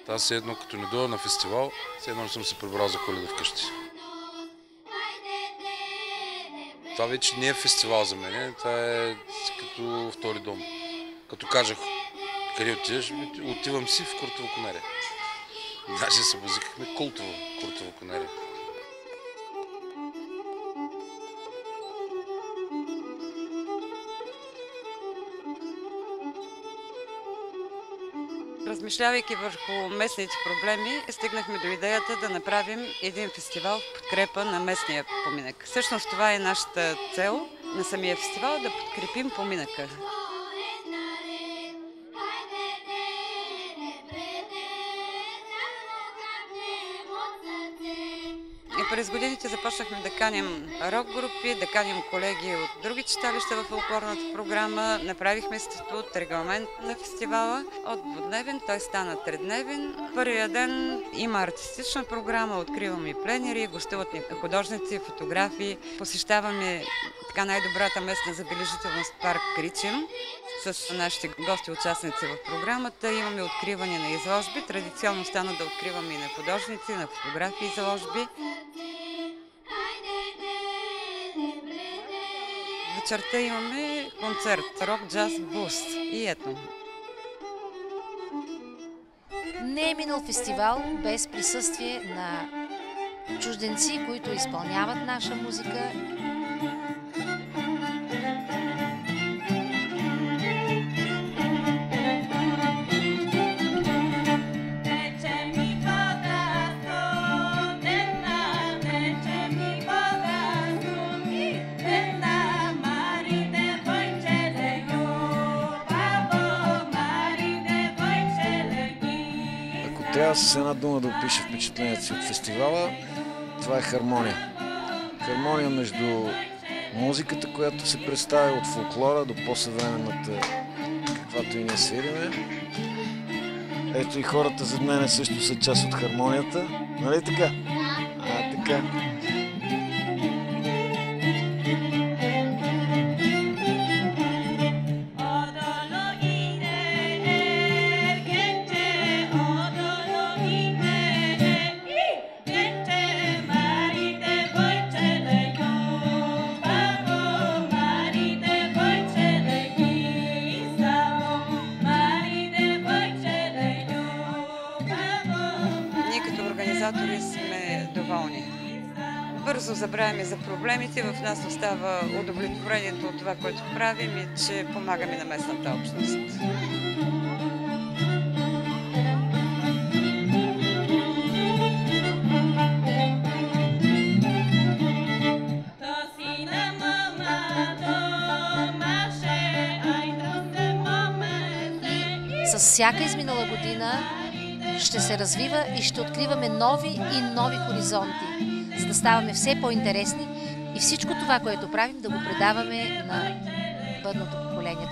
Аз все едно, като не дойда на фестивал, все едно не съм се прибрал за Коледа вкъщи. Това вече не е фестивал за мен, това е като втори дом. Като кажах, къде отиваш? Отивам си в Куртово Конере. Даже се возикахме Куртово Конере. Размишлявайки върху местните проблеми, стигнахме до идеята да направим един фестивал в подкрепа на местния поминък. Всъщност това е нашата цел на самия фестивал, да подкрепим поминъка. И през годините започнахме да каним рок групи, да каним колеги от други читалища в фолклорната програма. Направихме статут, регламент на фестивала. От двудневен той стана тридневен. Първия ден има артистична програма, откриваме и пленери, гостуват ни художници, фотографи. Посещаваме така най-добрата местна забележителност парк Кричим. С нашите гости, участници в програмата, имаме откриване на изложби. Традиционно стана да откриваме и на художници, на фотографии изложби. Вечерта имаме концерт рок, джаз, блуз и етно. Не е минал фестивал без присъствие на чужденци, които изпълняват наша музика. Трябва с една дума да опиша впечатлението си от фестивала, това е хармония. Хармония между музиката, която се представя от фолклора до по-съвременната, каквато и ние свириме. Ето и хората зад мене също са част от хармонията. Нали така? Така. Организатори сме доволни. Бързо забравяме за проблемите, в нас остава удовлетворението от това, което правим и че помагаме на местната общност. С всяка изминала година ще се развива и ще откриваме нови и нови хоризонти, за да ставаме все по-интересни и всичко това, което правим, да го предаваме на бъдното поколение.